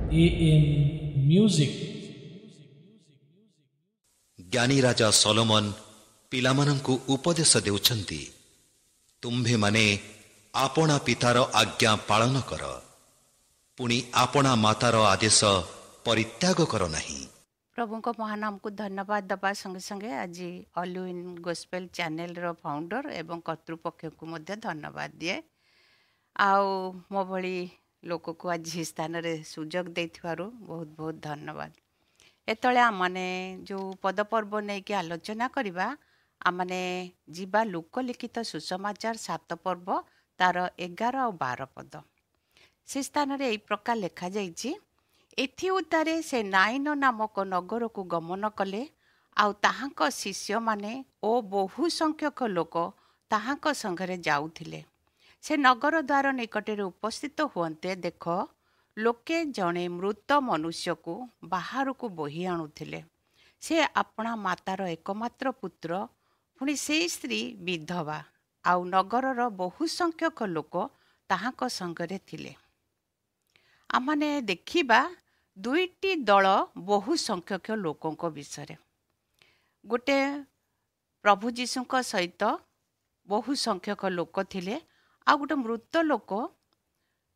AM Music। ଜ୍ଞାନୀ ରାଜା ସଲୋମନ ପିଲାମାନଙ୍କୁ ଉପଦେଶ ଦେଉଛନ୍ତି, ତୁମ୍ଭେମାନେ ଆପଣା ପିତାର ଆଜ୍ଞା ପାଳନ କର, ପୁଣି ଆପଣା ମାତାର ଆଦେଶ ପରିତ୍ୟାଗ କର ନାହିଁ। ପ୍ରଭୁଙ୍କ ମହାନାମକୁ ଧନ୍ୟବାଦ ଦେବା ସଙ୍ଗେ ସଙ୍ଗେ ଆଜି ଅଲ୍ ଇନ୍ ଗୋସ୍ପେଲ୍ ଚ୍ୟାନେଲର ଫାଉଣ୍ଡର ଏବଂ କର୍ତ୍ତୃପକ୍ଷଙ୍କୁ ମଧ୍ୟ ଧନ୍ୟବାଦ ଦିଏ। ଆଉ ମୋ ଭଳି ଲୋକକୁ ଆଜି ସ୍ଥାନରେ ସୁଯୋଗ ଦେଇଥିବାରୁ ବହୁତ ବହୁତ ଧନ୍ୟବାଦ। ଏତେବେଳେ ଆମମାନେ ଯେଉଁ ପଦପର୍ବ ନେଇକି ଆଲୋଚନା କରିବା, ଆମମାନେ ଯିବା ଲୋକଲିଖିତ ସୁସମାଚାର 7 ପର୍ବ ତାର 11 ଆଉ 12 ପଦ। ସେ ସ୍ଥାନରେ ଏହି ପ୍ରକାର ଲେଖାଯାଇଛି, ଏଥି ଉତ୍ତାରେ ସେ ନାଇନ ନାମକ ନଗରକୁ ଗମନ କଲେ, ଆଉ ତାହାଙ୍କ ଶିଷ୍ୟମାନେ ଓ ବହୁ ସଂଖ୍ୟକ ଲୋକ ତାହାଙ୍କ ସଙ୍ଗରେ ଯାଉଥିଲେ। ସେ ନଗର ଦ୍ୱାର ନିକଟରେ ଉପସ୍ଥିତ ହୁଅନ୍ତେ ଦେଖ, ଲୋକେ ଜଣେ ମୃତ ମନୁଷ୍ୟକୁ ବାହାରକୁ ବୋହି ଆଣୁଥିଲେ। ସେ ଆପଣା ମାତାର ଏକମାତ୍ର ପୁତ୍ର, ପୁଣି ସେଇ ସ୍ତ୍ରୀ ବିଧବା, ଆଉ ନଗରର ବହୁ ସଂଖ୍ୟକ ଲୋକ ତାହାଙ୍କ ସଙ୍ଗରେ ଥିଲେ। ଆମମାନେ ଦେଖିବା ଦୁଇଟି ଦଳ ବହୁ ସଂଖ୍ୟକ ଲୋକଙ୍କ ବିଷୟରେ। ଗୋଟେ ପ୍ରଭୁ ଯୀଶୁଙ୍କ ସହିତ ବହୁ ସଂଖ୍ୟକ ଲୋକ ଥିଲେ, ଆଉ ଗୋଟେ ମୃତ ଲୋକ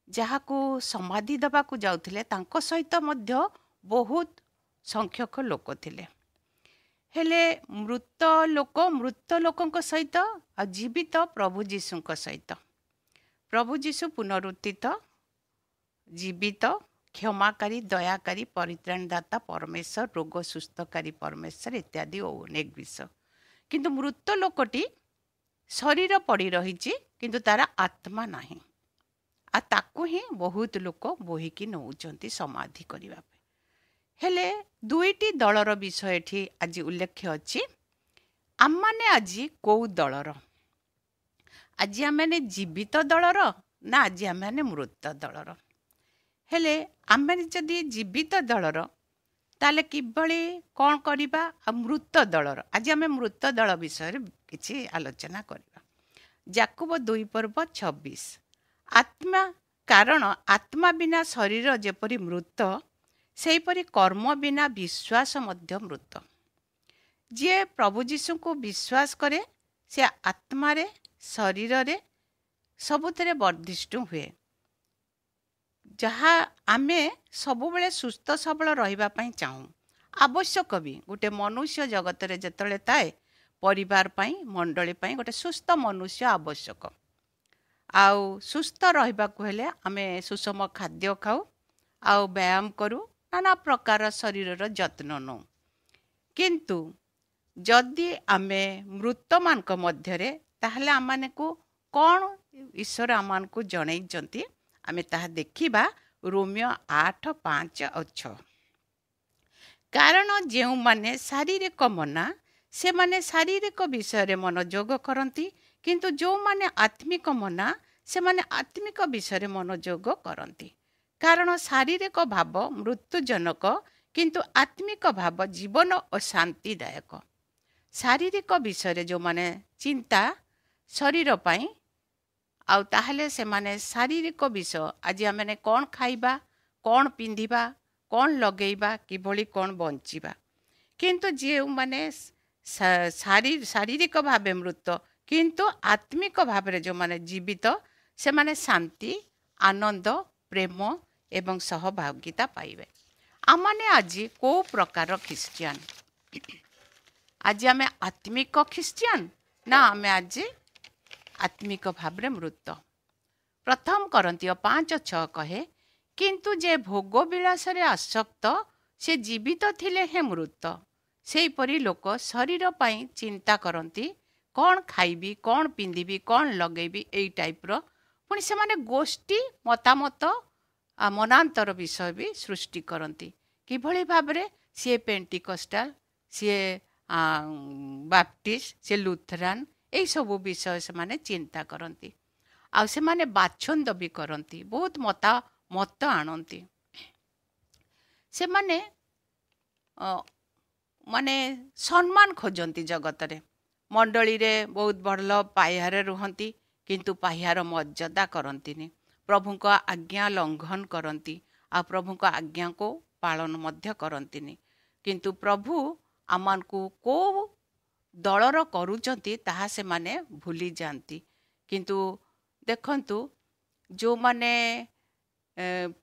ଯାହାକୁ ସମାଧି ଦେବାକୁ ଯାଉଥିଲେ ତାଙ୍କ ସହିତ ମଧ୍ୟ ବହୁତ ସଂଖ୍ୟକ ଲୋକ ଥିଲେ। ହେଲେ ମୃତ ଲୋକଙ୍କ ସହିତ ଆଉ ଜୀବିତ ପ୍ରଭୁ ଯୀଶୁଙ୍କ ସହିତ। ପ୍ରଭୁ ଯୀଶୁ ପୁନରୁତ୍ଥିତ, ଜୀବିତ, କ୍ଷମାକାରୀ, ଦୟାକାରୀ, ପରିତ୍ରାଣଦାତା ପରମେଶ୍ୱର, ରୋଗ ସୁସ୍ଥକାରୀ ପରମେଶ୍ୱର ଇତ୍ୟାଦି ଅନେକ ବିଷୟ। କିନ୍ତୁ ମୃତ ଲୋକଟି ଶରୀର ପଡ଼ି ରହିଛି, କିନ୍ତୁ ତାର ଆତ୍ମା ନାହିଁ। ଆଉ ତାକୁ ହିଁ ବହୁତ ଲୋକ ବୋହିକି ନେଉଛନ୍ତି ସମାଧି କରିବା ପାଇଁ। ହେଲେ ଦୁଇଟି ଦଳର ବିଷୟ ଏଠି ଆଜି ଉଲ୍ଲେଖ ଅଛି। ଆମମାନେ ଆଜି କେଉଁ ଦଳର? ଆଜି ଆମମାନେ ଜୀବିତ ଦଳର ନା ଆଜି ଆମମାନେ ମୃତ ଦଳର? ହେଲେ ଆମେ ଯଦି ଜୀବିତ ଦଳର, ତାହେଲେ କିଭଳି କ'ଣ କରିବା? ଆଉ ମୃତ ଦଳର, ଆଜି ଆମେ ମୃତ ଦଳ ବିଷୟରେ କିଛି ଆଲୋଚନା କରିବା। ଯାକୋବ 2:26। ଆତ୍ମା, କାରଣ ଆତ୍ମା ବିନା ଶରୀର ଯେପରି ମୃତ, ସେହିପରି କର୍ମ ବିନା ବିଶ୍ୱାସ ମଧ୍ୟ ମୃତ। ଯିଏ ପ୍ରଭୁ ଯୀଶୁଙ୍କୁ ବିଶ୍ୱାସ କରେ, ସେ ଆତ୍ମାରେ, ଶରୀରରେ ସବୁଥିରେ ବର୍ଦ୍ଧିଷ୍ଣୁ ହୁଏ। ଯାହା ଆମେ ସବୁବେଳେ ସୁସ୍ଥ ସବଳ ରହିବା ପାଇଁ ଚାହୁଁ, ଆବଶ୍ୟକ ବି। ଗୋଟେ ମନୁଷ୍ୟ ଜଗତରେ ଯେତେବେଳେ ଥାଏ, ପରିବାର ପାଇଁ, ମଣ୍ଡଳୀ ପାଇଁ ଗୋଟେ ସୁସ୍ଥ ମନୁଷ୍ୟ ଆବଶ୍ୟକ। ଆଉ ସୁସ୍ଥ ରହିବାକୁ ହେଲେ ଆମେ ସୁଷମ ଖାଦ୍ୟ ଖାଉ, ଆଉ ବ୍ୟାୟାମ କରୁ, ନାନା ପ୍ରକାର ଶରୀରର ଯତ୍ନ ନେଉ। କିନ୍ତୁ ଯଦି ଆମେ ମୃତମାନଙ୍କ ମଧ୍ୟରେ, ତାହେଲେ ଆମମାନଙ୍କୁ କ'ଣ ଈଶ୍ୱର ଆମମାନଙ୍କୁ ଜଣେଇଛନ୍ତି, ଆମେ ତାହା ଦେଖିବା। ରୋମିଓ 8:5-6। କାରଣ ଯେଉଁମାନେ ଶାରୀରିକ ମନା, ସେମାନେ ଶାରୀରିକ ବିଷୟରେ ମନୋଯୋଗ କରନ୍ତି, କିନ୍ତୁ ଯେଉଁମାନେ ଆତ୍ମିକ ମନା, ସେମାନେ ଆତ୍ମିକ ବିଷୟରେ ମନୋଯୋଗ କରନ୍ତି। କାରଣ ଶାରୀରିକ ଭାବ ମୃତ୍ୟୁଜନକ, କିନ୍ତୁ ଆତ୍ମିକ ଭାବ ଜୀବନ ଓ ଶାନ୍ତିଦାୟକ। ଶାରୀରିକ ବିଷୟରେ ଯେଉଁମାନେ ଚିନ୍ତା ଶରୀର ପାଇଁ, ଆଉ ତାହେଲେ ସେମାନେ ଶାରୀରିକ ବିଷୟ, ଆଜି ଆମେ କ'ଣ ଖାଇବା, କ'ଣ ପିନ୍ଧିବା, କ'ଣ ଲଗେଇବା, କିଭଳି କ'ଣ ବଞ୍ଚିବା। କିନ୍ତୁ ଯେଉଁମାନେ ଶାରୀରିକ ଭାବେ ମୃତ, କିନ୍ତୁ ଆତ୍ମିକ ଭାବରେ ଯେଉଁମାନେ ଜୀବିତ, ସେମାନେ ଶାନ୍ତି, ଆନନ୍ଦ, ପ୍ରେମ ଏବଂ ସହଭାଗିତା ପାଇବେ। ଆମମାନେ ଆଜି କେଉଁ ପ୍ରକାର ଖ୍ରୀଷ୍ଟିଆନ? ଆଜି ଆମେ ଆତ୍ମିକ ଖ୍ରୀଷ୍ଟିଆନ ନା ଆମେ ଆଜି ଆତ୍ମିକ ଭାବରେ ମୃତ? ପ୍ରଥମ କରନ୍ତୀୟ 5:6 କହେ, କିନ୍ତୁ ଯେ ଭୋଗ ବିଳାସରେ ଆସକ୍ତ, ସେ ଜୀବିତ ଥିଲେ ହେଁ ମୃତ। ସେହିପରି ଲୋକ ଶରୀର ପାଇଁ ଚିନ୍ତା କରନ୍ତି, କ'ଣ ଖାଇବି, କ'ଣ ପିନ୍ଧିବି, କ'ଣ ଲଗେଇବି, ଏଇ ଟାଇପ୍ର। ପୁଣି ସେମାନେ ଗୋଷ୍ଠୀ ମତାମତ ମନାନ୍ତର ବିଷୟ ବି ସୃଷ୍ଟି କରନ୍ତି। କିଭଳି ଭାବରେ? ସିଏ ପେଣ୍ଟିକଷ୍ଟାଲ, ସିଏ ବାପ୍ଟିଷ୍ଟ, ସିଏ ଲୁଥରାନ, ଏଇସବୁ ବିଷୟ ସେମାନେ ଚିନ୍ତା କରନ୍ତି। ଆଉ ସେମାନେ ବାଛନ୍ଦ ବି କରନ୍ତି, ବହୁତ ମତ ଆଣନ୍ତି। ସେମାନେ ମାନେ ସମ୍ମାନ ଖୋଜନ୍ତି ଜଗତରେ। ମଣ୍ଡଳୀରେ ବହୁତ ଭଲ ପାହ୍ୟାରେ ରୁହନ୍ତି, କିନ୍ତୁ ପାହ୍ୟାର ମର୍ଯ୍ୟାଦା କରନ୍ତିନି। ପ୍ରଭୁଙ୍କ ଆଜ୍ଞା ଲଙ୍ଘନ କରନ୍ତି, ଆଉ ପ୍ରଭୁଙ୍କ ଆଜ୍ଞାକୁ ପାଳନ ମଧ୍ୟ କରନ୍ତିନି। କିନ୍ତୁ ପ୍ରଭୁ ଆମମାନଙ୍କୁ କେଉଁ ଦଳର କରୁଛନ୍ତି ତାହା ସେମାନେ ଭୁଲି ଯାଆନ୍ତି। କିନ୍ତୁ ଦେଖନ୍ତୁ, ଯେଉଁମାନେ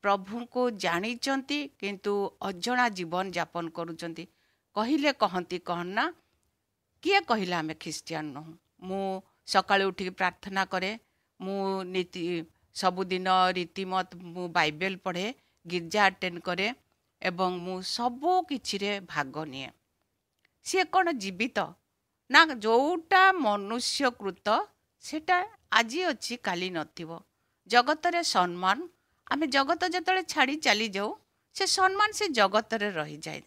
ପ୍ରଭୁଙ୍କୁ ଜାଣିଛନ୍ତି କିନ୍ତୁ ଅଜଣା ଜୀବନ ଯାପନ କରୁଛନ୍ତି, କହିଲେ କହନ୍ତି କ'ଣ ନା, କିଏ କହିଲା ଆମେ ଖ୍ରୀଷ୍ଟିଆନ ନୁହଁ? ମୁଁ ସକାଳୁ ଉଠିକି ପ୍ରାର୍ଥନା କରେ, ମୁଁ ସବୁଦିନ ରୀତିମତ ମୁଁ ବାଇବେଲ ପଢ଼େ, ଗିର୍ଜା ଆଟେଣ୍ଡ କରେ ଏବଂ ମୁଁ ସବୁ କିଛିରେ ଭାଗ ନିଏ। ସିଏ କ'ଣ ଜୀବିତ? ନା, ଯେଉଁଟା ମନୁଷ୍ୟକୃତ ସେଟା ଆଜି ଅଛି କାଲି ନଥିବ। ଜଗତରେ ସମ୍ମାନ, ଆମେ ଜଗତ ଯେତେବେଳେ ଛାଡ଼ି ଚାଲିଯାଉ ସେ ସମ୍ମାନ ସେ ଜଗତରେ ରହିଯାଏ।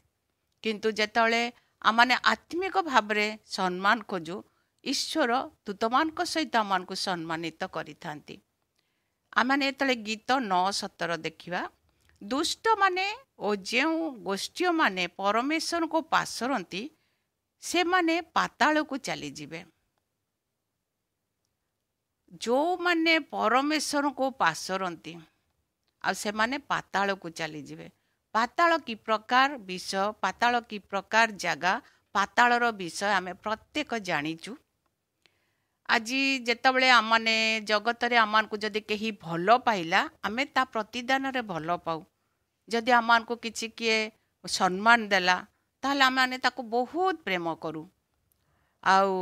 କିନ୍ତୁ ଯେତେବେଳେ ଆମମାନେ ଆତ୍ମିକ ଭାବରେ ସମ୍ମାନ ଖୋଜୁ, ଈଶ୍ୱର ଦୂତମାନଙ୍କ ସହିତ ଆମମାନଙ୍କୁ ସମ୍ମାନିତ କରିଥାନ୍ତି। ଆମମାନେ ଯେତେବେଳେ ଗୀତ 9:17 ଦେଖିବା, ଦୁଷ୍ଟମାନେ ଓ ଯେଉଁ ଗୋଷ୍ଠୀମାନେ ପରମେଶ୍ୱରଙ୍କୁ ପାସରନ୍ତି ସେମାନେ ପାତାଳକୁ ଚାଲିଯିବେ। ଯେଉଁମାନେ ପରମେଶ୍ୱରଙ୍କୁ ପାସରନ୍ତି ଆଉ ସେମାନେ ପାତାଳକୁ ଚାଲିଯିବେ। ପାତାଳ କି ପ୍ରକାର ବିଷୟ, ପାତାଳ କି ପ୍ରକାର ଜାଗା, ପାତାଳର ବିଷୟ ଆମେ ପ୍ରତ୍ୟେକ ଜାଣିଛୁ। ଆଜି ଯେତେବେଳେ ଆମମାନେ ଜଗତରେ ଆମମାନଙ୍କୁ ଯଦି କେହି ଭଲ ପାଇଲା, ଆମେ ତା ପ୍ରତିଦାନରେ ଭଲ ପାଉ। ଯଦି ଆମମାନଙ୍କୁ କିଛି କିଏ ସମ୍ମାନ ଦେଲା ତାହେଲେ ଆମମାନେ ତାକୁ ବହୁତ ପ୍ରେମ କରୁ। ଆଉ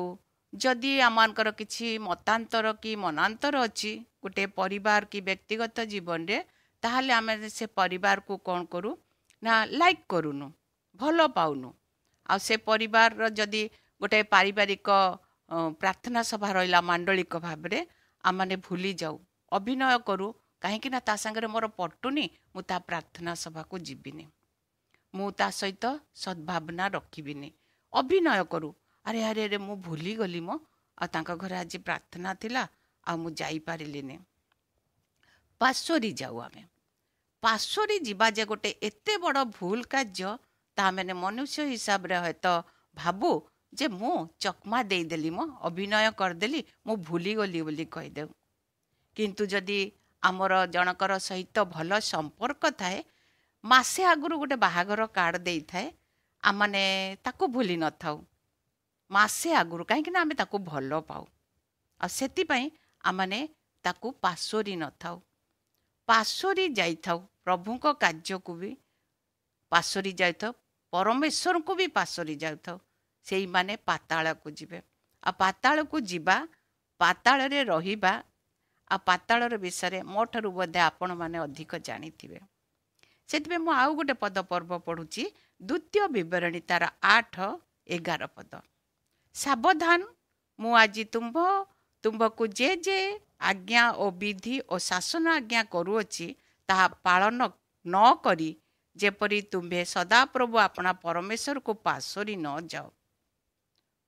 ଯଦି ଆମମାନଙ୍କର କିଛି ମତାନ୍ତର କି ମନାନ୍ତର ଅଛି ଗୋଟେ ପରିବାର କି ବ୍ୟକ୍ତିଗତ ଜୀବନରେ, ତାହେଲେ ଆମେ ସେ ପରିବାରକୁ କ'ଣ କରୁ ନା ଲାଇକ୍ କରୁନୁ, ଭଲ ପାଉନୁ। ଆଉ ସେ ପରିବାରର ଯଦି ଗୋଟେ ପାରିବାରିକ ପ୍ରାର୍ଥନା ସଭା ରହିଲା ମାଣ୍ଡଳିକ ଭାବରେ, ଆମମାନେ ଭୁଲି ଯାଉ, ଅଭିନୟ କରୁ, କାହିଁକି ନା ତା ସାଙ୍ଗରେ ମୋର ପଟୁନି, ମୁଁ ତା ପ୍ରାର୍ଥନା ସଭାକୁ ଯିବିନି, ମୁଁ ତା ସହିତ ସଦ୍ଭାବନା ରଖିବିନି। ଅଭିନୟ କରୁ, ଆରେ ଆରେ ଆରେ ମୁଁ ଭୁଲିଗଲି ମୋ, ଆଉ ତାଙ୍କ ଘରେ ଆଜି ପ୍ରାର୍ଥନା ଥିଲା ଆଉ ମୁଁ ଯାଇପାରିଲିନି। ପାଶୋରି ଯାଉ ଆମେ। ପାଶୋରି ଯିବା ଯେ ଗୋଟେ ଏତେ ବଡ଼ ଭୁଲ କାର୍ଯ୍ୟ, ତା ମାନେ ମନୁଷ୍ୟ ହିସାବରେ ହୟତ ଭାବୁ ଯେ ମୁଁ ଚକମା ଦେଇଦେଲି, ମୋ ଅଭିନୟ କରିଦେଲି, ମୁଁ ଭୁଲିଗଲି ବୋଲି କହିଦେଉ। କିନ୍ତୁ ଯଦି ଆମର ଜଣଙ୍କର ସହିତ ଭଲ ସମ୍ପର୍କ ଥାଏ, ମାସେ ଆଗରୁ ଗୋଟେ ବାହାଘର କାର୍ଡ଼ ଦେଇଥାଏ, ଆମମାନେ ତାକୁ ଭୁଲି ନଥାଉ ମାସେ ଆଗରୁ, କାହିଁକି ନା ଆମେ ତାକୁ ଭଲ ପାଉ। ଆଉ ସେଥିପାଇଁ ଆମମାନେ ତାକୁ ପାଶୋରି ନଥାଉ, ପାଶୋରି ଯାଇଥାଉ। ପ୍ରଭୁଙ୍କ କାର୍ଯ୍ୟକୁ ବି ପାଶୋରି ଯାଇଥାଉ, ପରମେଶ୍ୱରଙ୍କୁ ବି ପାଶୋରି ଯାଉଥାଉ। ସେଇମାନେ ପାତାଳକୁ ଯିବେ। ଆଉ ପାତାଳକୁ ଯିବା, ପାତାଳରେ ରହିବା, ଆଉ ପାତାଳର ବିଷୟରେ ମୋ ଠାରୁ ବୋଧେ ଆପଣମାନେ ଅଧିକ ଜାଣିଥିବେ। ସେଥିପାଇଁ ମୁଁ ଆଉ ଗୋଟେ ପଦ ପର୍ବ ପଢ଼ୁଛି, ଦ୍ୱିତୀୟ ବିବରଣୀ ତାର 8-11 ପଦ। ସାବଧାନ, ମୁଁ ଆଜି ତୁମ୍ଭକୁ ଯେ ଯେ ଆଜ୍ଞା ଓ ବିଧି ଓ ଶାସନ ଆଜ୍ଞା କରୁଅଛି ତାହା ପାଳନ ନ କରି, ଯେପରି ତୁମ୍ଭେ ସଦାପ୍ରଭୁ ଆପଣା ପରମେଶ୍ୱରକୁ ପାଶୋରି ନ ଯାଅ।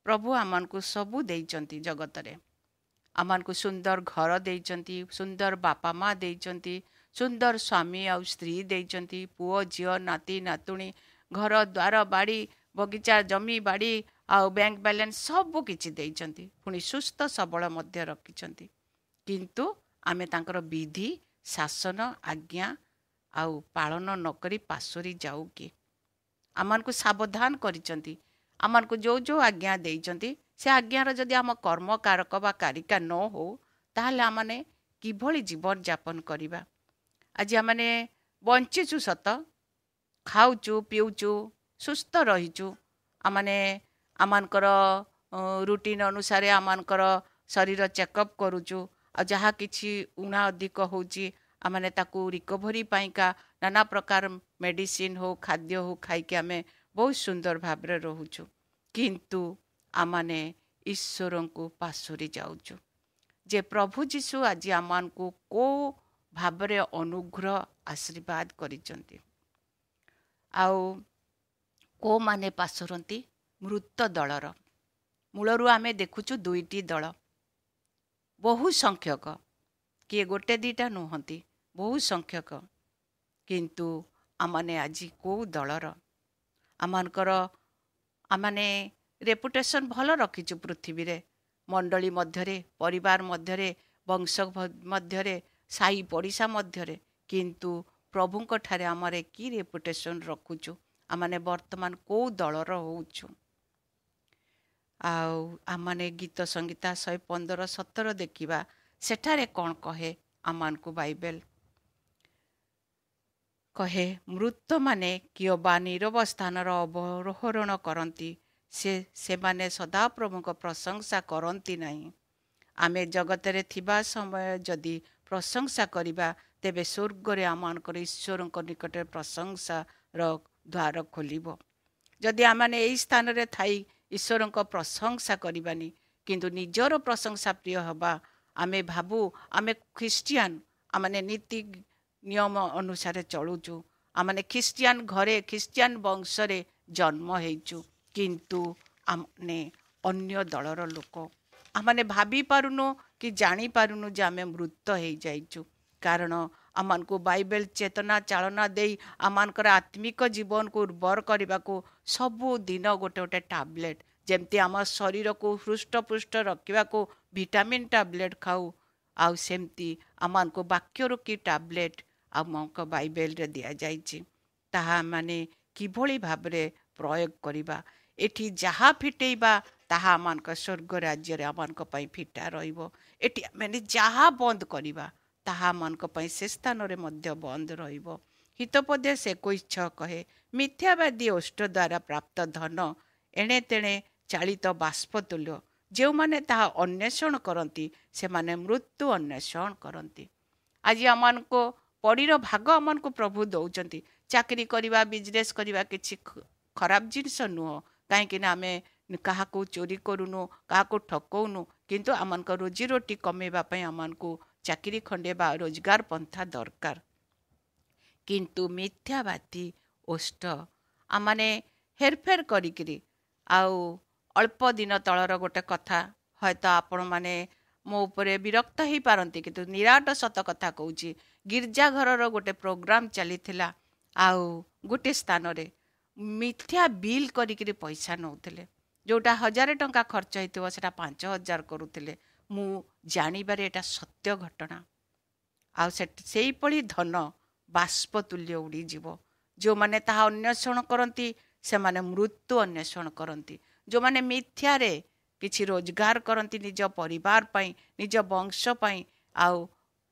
ପ୍ରଭୁ ଆମମାନଙ୍କୁ ସବୁ ଦେଇଛନ୍ତି ଜଗତରେ। ଆମମାନଙ୍କୁ ସୁନ୍ଦର ଘର ଦେଇଛନ୍ତି, ସୁନ୍ଦର ବାପା ମା ଦେଇଛନ୍ତି, ସୁନ୍ଦର ସ୍ୱାମୀ ଆଉ ସ୍ତ୍ରୀ ଦେଇଛନ୍ତି, ପୁଅ ଝିଅ ନାତି ନାତୁଣୀ, ଘର ଦ୍ୱାର ବାଡ଼ି ବଗିଚା ଜମି ବାଡ଼ି ଆଉ ବ୍ୟାଙ୍କ ବାଲାନ୍ସ ସବୁ କିଛି ଦେଇଛନ୍ତି, ପୁଣି ସୁସ୍ଥ ସବଳ ମଧ୍ୟ ରଖିଛନ୍ତି। କିନ୍ତୁ ଆମେ ତାଙ୍କର ବିଧି ଶାସନ ଆଜ୍ଞା ଆଉ ପାଳନ ନକରି ପାଶୋରି ଯାଉ କି? ଆମମାନଙ୍କୁ ସାବଧାନ କରିଛନ୍ତି, ଆମମାନଙ୍କୁ ଯେଉଁ ଯେଉଁ ଆଜ୍ଞା ଦେଇଛନ୍ତି ସେ ଆଜ୍ଞାର ଯଦି ଆମ କର୍ମକାରକ ବା କାରିକା ନ ହଉ, ତାହେଲେ ଆମମାନେ କିଭଳି ଜୀବନଯାପନ କରିବା? ଆଜି ଆମମାନେ ବଞ୍ଚିଛୁ ସତ, ଖାଉଛୁ ପିଉଛୁ ସୁସ୍ଥ ରହିଛୁ, ଆମମାନେ ଆମମାନଙ୍କର ରୁଟିନ୍ ଅନୁସାରେ ଆମମାନଙ୍କର ଶରୀର ଚେକଅପ୍ କରୁଛୁ, ଆଉ ଯାହା କିଛି ଉଣା ଅଧିକ ହେଉଛି ଆମମାନେ ତାକୁ ରିକଭରି ପାଇଁକା ନାନା ପ୍ରକାର ମେଡ଼ିସିନ୍ ହଉ ଖାଦ୍ୟ ହଉ ଖାଇକି ଆମେ ବହୁତ ସୁନ୍ଦର ଭାବରେ ରହୁଛୁ। କିନ୍ତୁ ଆମମାନେ ଈଶ୍ୱରଙ୍କୁ ପାଶୋରି ଯାଉଛୁ। ଯେ ପ୍ରଭୁ ଯୀଶୁ ଆଜି ଆମମାନଙ୍କୁ କେଉଁ ଭାବରେ ଅନୁଗ୍ରହ ଆଶୀର୍ବାଦ କରିଛନ୍ତି। ଆଉ କେଉଁମାନେ ପାଶୋରନ୍ତି? ମୃତ ଦଳର। ମୂଳରୁ ଆମେ ଦେଖୁଛୁ ଦୁଇଟି ଦଳ, ବହୁ ସଂଖ୍ୟକ, କିଏ ଗୋଟେ ଦିଟା ନୁହନ୍ତି, ବହୁ ସଂଖ୍ୟକ। କିନ୍ତୁ ଆମମାନେ ଆଜି କେଉଁ ଦଳର? ଆମମାନେ ରେପୁଟେସନ୍ ଭଲ ରଖିଛୁ ପୃଥିବୀରେ, ମଣ୍ଡଳୀ ମଧ୍ୟରେ, ପରିବାର ମଧ୍ୟରେ, ବଂଶ ମଧ୍ୟରେ, ସାହି ପଡ଼ିଶା ମଧ୍ୟରେ। କିନ୍ତୁ ପ୍ରଭୁଙ୍କ ଠାରେ ଆମର କି ରେପୁଟେସନ୍ ରଖୁଛୁ, ଆମମାନେ ବର୍ତ୍ତମାନ କେଉଁ ଦଳର ହେଉଛୁ। ଆଉ ଆମମାନେ ଗୀତ ସଂଗୀତା 115-17 ଦେଖିବା, ସେଠାରେ କ'ଣ କହେ ଆମମାନଙ୍କୁ ବାଇବେଲ? କହେ, ମୃତମାନେ କିଏ ବା ନିରବ ସ୍ଥାନର ଅବରୋହଣ କରନ୍ତି, ସେମାନେ ସଦାପ୍ରଭୁଙ୍କ ପ୍ରଶଂସା କରନ୍ତି ନାହିଁ। ଆମେ ଜଗତରେ ଥିବା ସମୟ ଯଦି ପ୍ରଶଂସା କରିବା, ତେବେ ସ୍ୱର୍ଗରେ ଆମମାନଙ୍କର ଈଶ୍ୱରଙ୍କ ନିକଟରେ ପ୍ରଶଂସାର ଦ୍ୱାର ଖୋଲିବ। ଯଦି ଆମମାନେ ଏହି ସ୍ଥାନରେ ଥାଇ ଈଶ୍ୱରଙ୍କ ପ୍ରଶଂସା କରିବାନି, କିନ୍ତୁ ନିଜର ପ୍ରଶଂସା ପ୍ରିୟ ହେବା, ଆମେ ଭାବୁ ଆମେ ଖ୍ରୀଷ୍ଟିଆନ, ଆମମାନେ ନୀତି ନିୟମ ଅନୁସାରେ ଚଳୁଛୁ, ଆମମାନେ ଖ୍ରୀଷ୍ଟିଆନ ଘରେ ଖ୍ରୀଷ୍ଟିଆନ ବଂଶରେ ଜନ୍ମ ହେଇଛୁ, କିନ୍ତୁ ଆମେ ଅନ୍ୟ ଦଳର ଲୋକ। ଆମମାନେ ଭାବି ପାରୁନୁ କି ଜାଣିପାରୁନୁ ଯେ ଆମେ ମୃତ ହେଇଯାଇଛୁ। କାରଣ ଆମମାନଙ୍କୁ ବାଇବେଲ ଚେତନା ଚାଳନା ଦେଇ ଆମମାନଙ୍କର ଆତ୍ମିକ ଜୀବନକୁ ଉର୍ବର କରିବାକୁ ସବୁଦିନ ଗୋଟେ ଗୋଟେ ଟାବଲେଟ୍, ଯେମିତି ଆମ ଶରୀରକୁ ହୃଷ୍ଟପୃଷ୍ଟ ରଖିବାକୁ ଭିଟାମିନ୍ ଟାବଲେଟ୍ ଖାଉ, ଆଉ ସେମିତି ଆମମାନଙ୍କୁ ବାକ୍ୟରୁ କି ଟାବଲେଟ୍ ଆମଙ୍କ ବାଇବେଲରେ ଦିଆଯାଇଛି, ତାହା ମାନେ କିଭଳି ଭାବରେ ପ୍ରୟୋଗ କରିବା। ଏଠି ଯାହା ଫିଟେଇବା ତାହା ଆମମାନଙ୍କ ସ୍ୱର୍ଗ ରାଜ୍ୟରେ ଆମମାନଙ୍କ ପାଇଁ ଫିଟା ରହିବ। ଏଠି ମାନେ ଯାହା ବନ୍ଦ କରିବା ତାହା ଆମମାନଙ୍କ ପାଇଁ ସେ ସ୍ଥାନରେ ମଧ୍ୟ ବନ୍ଦ ରହିବ। ହିତୋପଦେଶ 21:6 କହେ, ମିଥ୍ୟାବାଦୀ ଓଷ୍ଠ ଦ୍ୱାରା ପ୍ରାପ୍ତ ଧନ ଏଣେ ତେଣେ ଚାଳିତ ବାଷ୍ପ ତୁଲ୍ୟ। ଯେଉଁମାନେ ତାହା ଅନ୍ୱେଷଣ କରନ୍ତି ସେମାନେ ମୃତ୍ୟୁ ଅନ୍ୱେଷଣ କରନ୍ତି। ଆଜି ଆମମାନଙ୍କୁ ପଡ଼ିର ଭାଗ ଆମମାନଙ୍କୁ ପ୍ରଭୁ ଦେଉଛନ୍ତି। ଚାକିରି କରିବା, ବିଜନେସ୍ କରିବା କିଛି ଖରାପ ଜିନିଷ ନୁହଁ, କାହିଁକିନା ଆମେ କାହାକୁ ଚୋରି କରୁନୁ, କାହାକୁ ଠକଉନୁ, କିନ୍ତୁ ଆମମାନଙ୍କ ରୋଜିରୋଟି କମେଇବା ପାଇଁ ଆମମାନଙ୍କୁ ଚାକିରି ଖଣ୍ଡେ ବା ରୋଜଗାର ପନ୍ଥା ଦରକାର। କିନ୍ତୁ ମିଥ୍ୟାବାଦୀ ଓଷ୍ଠ ଆମମାନେ ହେରଫେର କରିକିରି, ଆଉ ଅଳ୍ପ ଦିନ ତଳର ଗୋଟେ କଥା, ହয়তো ଆପଣମାନେ ମୋ ଉପରେ ବିରକ୍ତ ହେଇପାରନ୍ତି, କିନ୍ତୁ ନିରାଟ ସତ କଥା କହୁଛି। ଗିର୍ଜାଘରର ଗୋଟେ ପ୍ରୋଗ୍ରାମ ଚାଲିଥିଲା, ଆଉ ଗୋଟେ ସ୍ଥାନରେ ମିଥ୍ୟା ବିଲ୍ କରିକିରି ପଇସା ନେଉଥିଲେ। ଯେଉଁଟା 1000 ଟଙ୍କା ଖର୍ଚ୍ଚ ହେଇଥିବ ସେଟା 5000 କରୁଥିଲେ। ମୁଁ ଜାଣିବାରେ ଏଟା ସତ୍ୟ ଘଟଣା। ଆଉ ସେଇଭଳି ଧନ ବାଷ୍ପ ତୁଲ୍ୟ ଉଡ଼ିଯିବ। ଯେଉଁମାନେ ତାହା ଅନ୍ୱେଷଣ କରନ୍ତି ସେମାନେ ମୃତ୍ୟୁ ଅନ୍ୱେଷଣ କରନ୍ତି। ଯେଉଁମାନେ ମିଥ୍ୟାରେ କିଛି ରୋଜଗାର କରନ୍ତି ନିଜ ପରିବାର ପାଇଁ, ନିଜ ବଂଶ ପାଇଁ, ଆଉ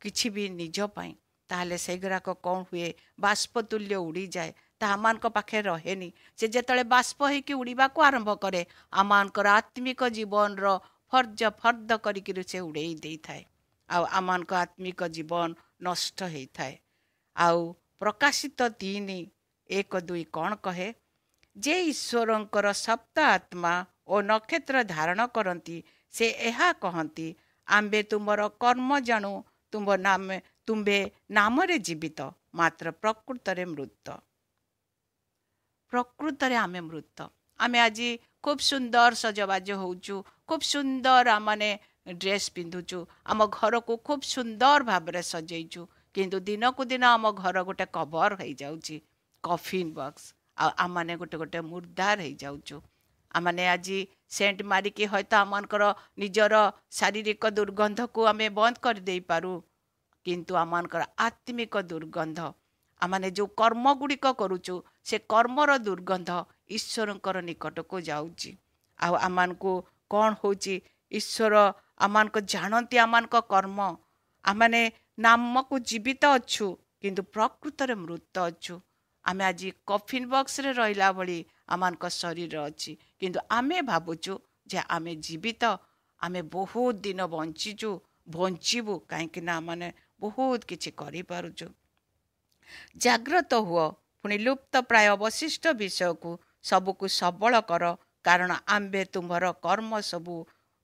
କିଛି ବି ନିଜ ପାଇଁ, ତାହେଲେ ସେଗୁଡ଼ାକ କ'ଣ ହୁଏ? ବାଷ୍ପ ତୁଲ୍ୟ ଉଡ଼ିଯାଏ, ତାହା ଆମମାନଙ୍କ ପାଖରେ ରହେନି। ସେ ଯେତେବେଳେ ବାଷ୍ପ ହେଇକି ଉଡ଼ିବାକୁ ଆରମ୍ଭ କରେ, ଆମମାନଙ୍କର ଆତ୍ମିକ ଜୀବନର ଫର୍ଦ୍ଦ କରିକିରି ସେ ଉଡ଼େଇ ଦେଇଥାଏ, ଆଉ ଆମମାନଙ୍କ ଆତ୍ମିକ ଜୀବନ ନଷ୍ଟ ହେଇଥାଏ। ଆଉ ପ୍ରକାଶିତ 3:1-2 କ'ଣ କହେ? ଯେ ଈଶ୍ୱରଙ୍କର ସପ୍ତ ଆତ୍ମା ଓ ନକ୍ଷତ୍ର ଧାରଣ କରନ୍ତି, ସେ ଏହା କହନ୍ତି, ଆମ୍ଭେ ତୁମର କର୍ମ ଜାଣୁ, ତୁମ୍ଭେ ନାମରେ ଜୀବିତ, ମାତ୍ର ପ୍ରକୃତରେ ମୃତ। ପ୍ରକୃତରେ ଆମେ ମୃତ। ଆମେ ଆଜି ଖୁବ୍ ସୁନ୍ଦର ସଜବାଜ ହେଉଛୁ, ଖୁବ୍ ସୁନ୍ଦର ଆମମାନେ ଡ୍ରେସ୍ ପିନ୍ଧୁଛୁ, ଆମ ଘରକୁ ଖୁବ୍ ସୁନ୍ଦର ଭାବରେ ସଜେଇଛୁ, କିନ୍ତୁ ଦିନକୁ ଦିନ ଆମ ଘର ଗୋଟେ କଭର ହେଇଯାଉଛି, କଫିନ୍ ବକ୍ସ, ଆଉ ଆମମାନେ ଗୋଟେ ଗୋଟେ ମୁର୍ଦାର ହେଇଯାଉଛୁ। ଆମମାନେ ଆଜି ସେଣ୍ଟ ମାରିକି ହয়তো ଆମମାନଙ୍କର ନିଜର ଶାରୀରିକ ଦୁର୍ଗନ୍ଧକୁ ଆମେ ବନ୍ଦ କରିଦେଇପାରୁ, କିନ୍ତୁ ଆମମାନଙ୍କର ଆତ୍ମିକ ଦୁର୍ଗନ୍ଧ, ଆମମାନେ ଯେଉଁ କର୍ମ ଗୁଡ଼ିକ କରୁଛୁ ସେ କର୍ମର ଦୁର୍ଗନ୍ଧ ଈଶ୍ୱରଙ୍କର ନିକଟକୁ ଯାଉଛି। ଆଉ ଆମମାନଙ୍କୁ କ'ଣ ହେଉଛି? ଈଶ୍ୱର ଆମମାନଙ୍କୁ ଜାଣନ୍ତି ଆମମାନଙ୍କ କର୍ମ। ଆମମାନେ ନାମକୁ ଜୀବିତ ଅଛୁ, କିନ୍ତୁ ପ୍ରକୃତରେ ମୃତ ଅଛୁ। ଆମେ ଆଜି କଫିନ୍ ବକ୍ସରେ ରହିଲା ଭଳି ଆମମାନଙ୍କ ଶରୀର ଅଛି, କିନ୍ତୁ ଆମେ ଭାବୁଛୁ ଯେ ଆମେ ଜୀବିତ, ଆମେ ବହୁତ ଦିନ ବଞ୍ଚିବୁ, କାହିଁକିନା ଆମମାନେ ବହୁତ କିଛି କରିପାରୁଛୁ। ଜାଗ୍ରତ ହୁଅ, ପୁଣି ଲୁପ୍ତ ପ୍ରାୟ ଅବଶିଷ୍ଟ ବିଷୟକୁ ସବୁକୁ ସବଳ କର, କାରଣ ଆମ୍ଭେ ତୁମ୍ଭର କର୍ମ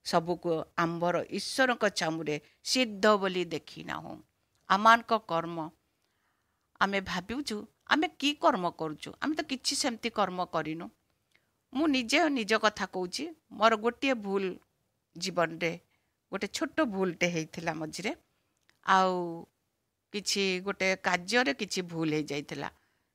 ସବୁକୁ ଆମ୍ଭର ଈଶ୍ୱରଙ୍କ ଚାମୁରେ ସିଦ୍ଧ ବୋଲି ଦେଖିନାହୁଁ। ଆମମାନଙ୍କ କର୍ମ ଆମେ ଭାବୁଛୁ ଆମେ କି କର୍ମ କରୁଛୁ? ଆମେ ତ କିଛି ସେମିତି କର୍ମ କରିନୁ। ମୁଁ ନିଜ କଥା କହୁଛି। ମୋର ଗୋଟିଏ ଭୁଲ ଜୀବନରେ, ଗୋଟେ ଛୋଟ ଭୁଲଟେ ହେଇଥିଲା ମଝିରେ, ଆଉ କିଛି ଗୋଟେ କାର୍ଯ୍ୟରେ କିଛି ଭୁଲ ହେଇଯାଇଥିଲା,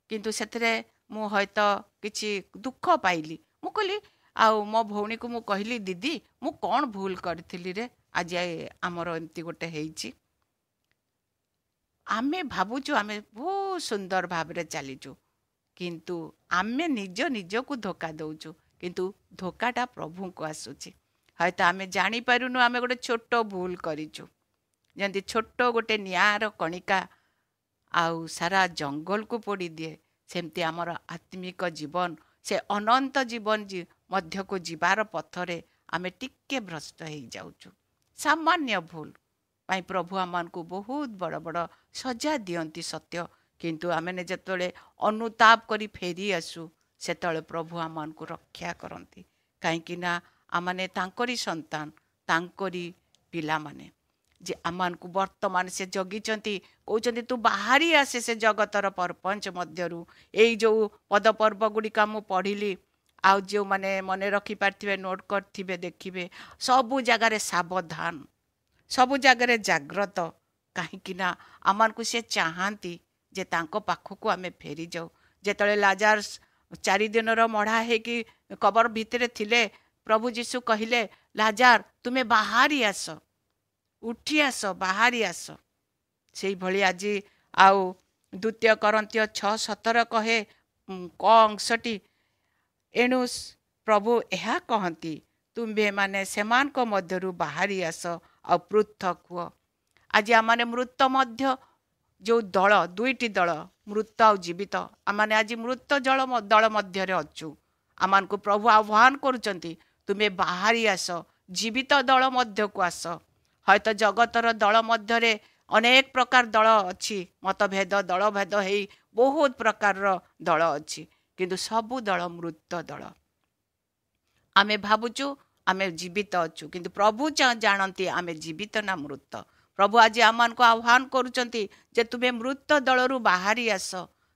କିନ୍ତୁ ସେଥିରେ ମୁଁ ହয়তো କିଛି ଦୁଃଖ ପାଇଲି। ମୁଁ କହିଲି, ଆଉ ମୋ ଭଉଣୀକୁ ମୁଁ କହିଲି, ଦିଦି ମୁଁ କ'ଣ ଭୁଲ କରିଥିଲି ରେ, ଆଜି ଆମର ଏମିତି ଗୋଟେ ହେଇଛି। ଆମେ ଭାବୁଛୁ ଆମେ ବହୁତ ବହୁତ ସୁନ୍ଦର ଭାବରେ ଚାଲିଛୁ, କିନ୍ତୁ ଆମେ ନିଜକୁ ଧୋକା ଦେଉଛୁ। କିନ୍ତୁ ଧୋକାଟା ପ୍ରଭୁଙ୍କୁ ଆସୁଛି। ହয়তো ଆମେ ଜାଣିପାରୁନୁ ଆମେ ଗୋଟେ ଛୋଟ ଭୁଲ କରିଛୁ। ଯେମିତି ଛୋଟ ଗୋଟେ ନିଆଁର କଣିକା ଆଉ ସାରା ଜଙ୍ଗଲକୁ ପୋଡ଼ିଦିଏ, ସେମିତି ଆମର ଆତ୍ମିକ ଜୀବନ, ସେ ଅନନ୍ତ ଜୀବନ ମଧ୍ୟକୁ ଯିବାର ପଥରେ ଆମେ ଟିକେ ଭ୍ରଷ୍ଟ ହେଇଯାଉଛୁ। ସାମାନ୍ୟ ଭୁଲ ପାଇଁ ପ୍ରଭୁ ଆମମାନଙ୍କୁ ବହୁତ ବଡ଼ ବଡ଼ ସଜା ଦିଅନ୍ତି ସତ୍ୟ, କିନ୍ତୁ ଆମେ ଯେତେବେଳେ ଅନୁତାପ କରି ଫେରି ଆସୁ ସେତେବେଳେ ପ୍ରଭୁ ଆମମାନଙ୍କୁ ରକ୍ଷା କରନ୍ତି। କାହିଁକି ନା ଆମମାନେ ତାଙ୍କରି ସନ୍ତାନ, ତାଙ୍କରି ପିଲାମାନେ। ଯେ ଆମମାନଙ୍କୁ ବର୍ତ୍ତମାନ ସେ ଜଗିଛନ୍ତି, କହୁଛନ୍ତି ତୁ ବାହାରି ଆସେ ସେ ଜଗତର ପ୍ରପଞ୍ଚ ମଧ୍ୟରୁ। ଏଇ ଯେଉଁ ପଦପର୍ବ ଗୁଡ଼ିକ ମୁଁ ପଢ଼ିଲି, ଆଉ ଯେଉଁମାନେ ମନେ ରଖିପାରିଥିବେ, ନୋଟ୍ କରିଥିବେ, ଦେଖିବେ, ସବୁ ଜାଗାରେ ସାବଧାନ, ସବୁ ଜାଗାରେ ଜାଗ୍ରତ। କାହିଁକି ନା ଆମମାନଙ୍କୁ ସେ ଚାହାନ୍ତି ଯେ ତାଙ୍କ ପାଖକୁ ଆମେ ଫେରିଯାଉ। ଯେତେବେଳେ ଲାଜାର 4 ଦିନର ମଢ଼ା ହେଇକି କବର ଭିତରେ ଥିଲେ, ପ୍ରଭୁ ଯୀଶୁ କହିଲେ, ଲାଜାର ତୁମେ ବାହାରି ଆସ, ଉଠି ଆସ, ବାହାରି ଆସ। ସେଇଭଳି ଆଜି ଆଉ 2 କରିନ୍ଥୀୟ 6:17 କହେ କ ଅଂଶଟି, ଏଣୁ ପ୍ରଭୁ ଏହା କହନ୍ତି, ତୁମ୍ଭେମାନେ ସେମାନଙ୍କ ମଧ୍ୟରୁ ବାହାରି ଆସ ଆଉ ପୃଥକ ହୁଅ। ଆଜି ଆମମାନେ ମୃତ ମଧ୍ୟ, ଯେଉଁ ଦଳ, 2ଟି ଦଳ, ମୃତ ଆଉ ଜୀବିତ, ଆମମାନେ ଆଜି ମୃତ ଦଳ ମଧ୍ୟରେ ଅଛୁ। ଆମମାନଙ୍କୁ ପ୍ରଭୁ ଆହ୍ୱାନ କରୁଛନ୍ତି, ତୁମେ ବାହାରି ଆସ, ଜୀବିତ ଦଳ ମଧ୍ୟକୁ ଆସ। ହয়তো ଜଗତର ଦଳ ମଧ୍ୟରେ ଅନେକ ପ୍ରକାର ଦଳ ଅଛି, ମତଭେଦ, ଦଳଭେଦ ହେଇ ବହୁତ ପ୍ରକାରର ଦଳ ଅଛି, କିନ୍ତୁ ସବୁ ଦଳ ମୃତ ଦଳ। ଆମେ ଭାବୁଛୁ ଆମେ ଜୀବିତ ଅଛୁ, କିନ୍ତୁ ପ୍ରଭୁ ଜାଣନ୍ତି ଆମେ ଜୀବିତ ନା ମୃତ। ପ୍ରଭୁ ଆଜି ଆମମାନଙ୍କୁ ଆହ୍ୱାନ କରୁଛନ୍ତି ଯେ ତୁମେ ମୃତ ଦଳରୁ ବାହାରି ଆସ,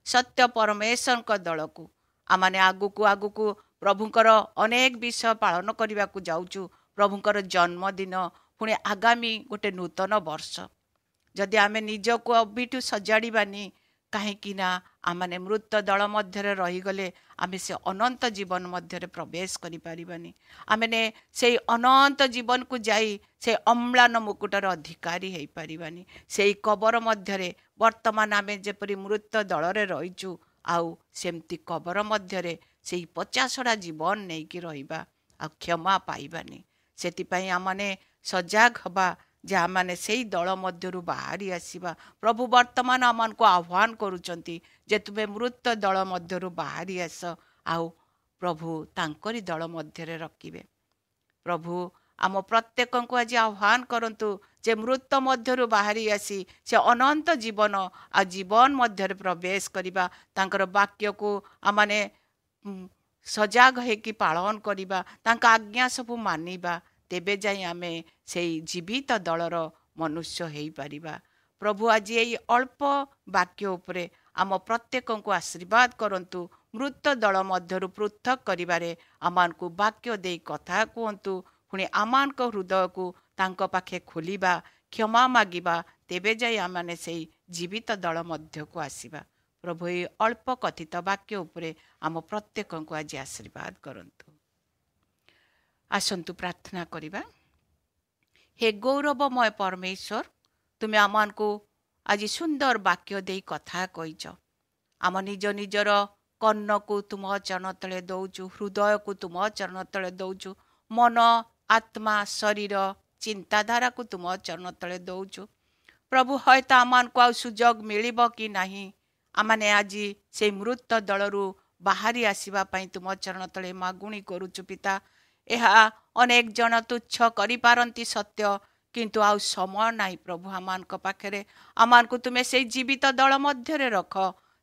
ସତ୍ୟ ପରମେଶ୍ୱରଙ୍କ ଦଳକୁ। ଆମମାନେ ଆଗକୁ ପ୍ରଭୁଙ୍କର ଅନେକ ବିଷୟ ପାଳନ କରିବାକୁ ଯାଉଛୁ। ପ୍ରଭୁଙ୍କର ଜନ୍ମଦିନ, ପୁଣି ଆଗାମୀ ଗୋଟେ ନୂତନ ବର୍ଷ। ଯଦି ଆମେ ନିଜକୁ ଅବିଠୁ ସଜାଡ଼ିବାନି, କାହିଁକି ନା ଆମମାନେ ମୃତ ଦଳ ମଧ୍ୟରେ ରହିଗଲେ ଆମେ ସେ ଅନନ୍ତ ଜୀବନ ମଧ୍ୟରେ ପ୍ରବେଶ କରିପାରିବାନି। ଆମମାନେ ସେଇ ଅନନ୍ତ ଜୀବନକୁ ଯାଇ ସେ ଅମ୍ଳାନ ମୁକୁଟର ଅଧିକାରୀ ହେଇପାରିବାନି। ସେଇ କବର ମଧ୍ୟରେ ବର୍ତ୍ତମାନ ଆମେ ଯେପରି ମୃତ ଦଳରେ ରହିଛୁ, ଆଉ ସେମିତି କବର ମଧ୍ୟରେ ସେଇ 50ଟା ଜୀବନ ନେଇକି ରହିବା, ଆଉ କ୍ଷମା ପାଇବାନି। ସେଥିପାଇଁ ଆମମାନେ ସଜାଗ ହେବା ଯେ ଆମମାନେ ସେଇ ଦଳ ମଧ୍ୟରୁ ବାହାରି ଆସିବା। ପ୍ରଭୁ ବର୍ତ୍ତମାନ ଆମମାନଙ୍କୁ ଆହ୍ୱାନ କରୁଛନ୍ତି ଯେ ତୁମେ ମୃତ ଦଳ ମଧ୍ୟରୁ ବାହାରି ଆସ, ଆଉ ପ୍ରଭୁ ତାଙ୍କରି ଦଳ ମଧ୍ୟରେ ରଖିବେ। ପ୍ରଭୁ ଆମ ପ୍ରତ୍ୟେକଙ୍କୁ ଆଜି ଆହ୍ୱାନ କରନ୍ତୁ ଯେ ମୃତ ମଧ୍ୟରୁ ବାହାରି ଆସି ସେ ଅନନ୍ତ ଜୀବନ ଆଉ ଜୀବନ ମଧ୍ୟରେ ପ୍ରବେଶ କରିବା। ତାଙ୍କର ବାକ୍ୟକୁ ଆମମାନେ ସଜାଗ ହେଇକି ପାଳନ କରିବା, ତାଙ୍କ ଆଜ୍ଞା ସବୁ ମାନିବା, ତେବେ ଯାଇ ଆମେ ସେଇ ଜୀବିତ ଦଳର ମନୁଷ୍ୟ ହେଇପାରିବା। ପ୍ରଭୁ ଆଜି ଏଇ ଅଳ୍ପ ବାକ୍ୟ ଉପରେ ଆମ ପ୍ରତ୍ୟେକଙ୍କୁ ଆଶୀର୍ବାଦ କରନ୍ତୁ। ମୃତ ଦଳ ମଧ୍ୟରୁ ପୃଥକ କରିବାରେ ଆମମାନଙ୍କୁ ବାକ୍ୟ ଦେଇ କଥା କୁହନ୍ତୁ। ପୁଣି ଆମମାନଙ୍କ ହୃଦୟକୁ ତାଙ୍କ ପାଖେ ଖୋଲିବା, କ୍ଷମା ମାଗିବା, ତେବେ ଯାଇ ଆମମାନେ ସେଇ ଜୀବିତ ଦଳ ମଧ୍ୟକୁ ଆସିବା। ପ୍ରଭୁ ଏଇ ଅଳ୍ପ କଥିତ ବାକ୍ୟ ଉପରେ ଆମ ପ୍ରତ୍ୟେକଙ୍କୁ ଆଜି ଆଶୀର୍ବାଦ କରନ୍ତୁ। ଆସନ୍ତୁ ପ୍ରାର୍ଥନା କରିବା। ହେ ଗୌରବମୟ ପରମେଶ୍ୱର, ତୁମେ ଆମମାନଙ୍କୁ ଆଜି ସୁନ୍ଦର ବାକ୍ୟ ଦେଇ କଥା କହିଛ। ଆମ ନିଜର କର୍ଣ୍ଣକୁ ତୁମ ଚରଣ ତଳେ ଦେଉଛୁ, ହୃଦୟକୁ ତୁମ ଚରଣ ତଳେ ଦେଉଛୁ, ମନ, ଆତ୍ମା, ଶରୀର, ଚିନ୍ତାଧାରାକୁ ତୁମ ଚରଣ ତଳେ ଦେଉଛୁ। ପ୍ରଭୁ ହয়তো ଆମମାନଙ୍କୁ ଆଉ ସୁଯୋଗ ମିଳିବ କି ନାହିଁ, ଆମମାନେ ଆଜି ସେଇ ମୃତ ଦଳରୁ ବାହାରି ଆସିବା ପାଇଁ ତୁମ ଚରଣ ତଳେ ମାଗୁଣି କରୁଛୁ ପିତା। ଏହା ଅନେକ ଜଣ ତୁଚ୍ଛ କରିପାରନ୍ତି ସତ୍ୟ, କିନ୍ତୁ ଆଉ ସମୟ ନାହିଁ ପ୍ରଭୁ ଆମମାନଙ୍କ ପାଖରେ। ଆମମାନଙ୍କୁ ତୁମେ ସେଇ ଜୀବିତ ଦଳ ମଧ୍ୟରେ ରଖ,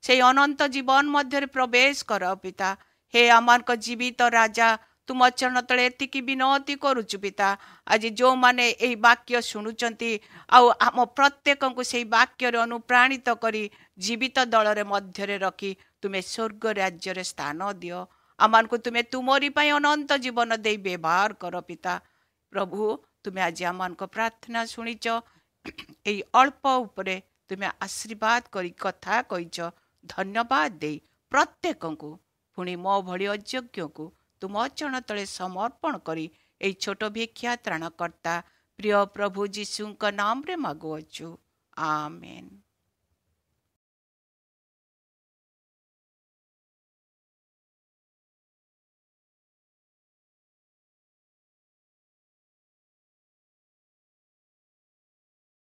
ସେଇ ଅନନ୍ତ ଜୀବନ ମଧ୍ୟରେ ପ୍ରବେଶ କର ପିତା। ହେ ଆମମାନଙ୍କ ଜୀବିତ ରାଜା, ତୁମ ଚରଣ ତଳେ ଏତିକି ବିନତି କରୁଛୁ ପିତା। ଆଜି ଯେଉଁମାନେ ଏହି ବାକ୍ୟ ଶୁଣୁଛନ୍ତି, ଆଉ ଆମ ପ୍ରତ୍ୟେକଙ୍କୁ ସେଇ ବାକ୍ୟରେ ଅନୁପ୍ରାଣିତ କରି ଜୀବିତ ଦଳରେ ମଧ୍ୟରେ ରଖି ତୁମେ ସ୍ୱର୍ଗ ରାଜ୍ୟରେ ସ୍ଥାନ ଦିଅ। ଆମମାନଙ୍କୁ ତୁମେ ତୁମରି ପାଇଁ ଅନନ୍ତ ଜୀବନ ଦେଇ ବ୍ୟବହାର କର ପିତା। ପ୍ରଭୁ ତୁମେ ଆଜି ଆମମାନଙ୍କ ପ୍ରାର୍ଥନା ଶୁଣିଛ, ଏଇ ଅଳ୍ପ ଉପରେ ତୁମେ ଆଶୀର୍ବାଦ କରି କଥା କହିଛ। ଧନ୍ୟବାଦ ଦେଇ ପ୍ରତ୍ୟେକଙ୍କୁ, ପୁଣି ମୋ ଭଳି ଅଯୋଗ୍ୟଙ୍କୁ ତୁମ ଚରଣ ତଳେ ସମର୍ପଣ କରି ଏଇ ଛୋଟ ଭିକ୍ଷା ତ୍ରାଣକର୍ତ୍ତା ପ୍ରିୟ ପ୍ରଭୁ ଯୀଶୁଙ୍କ ନାମରେ ମାଗୁଅଛୁ, ଆମେନ୍।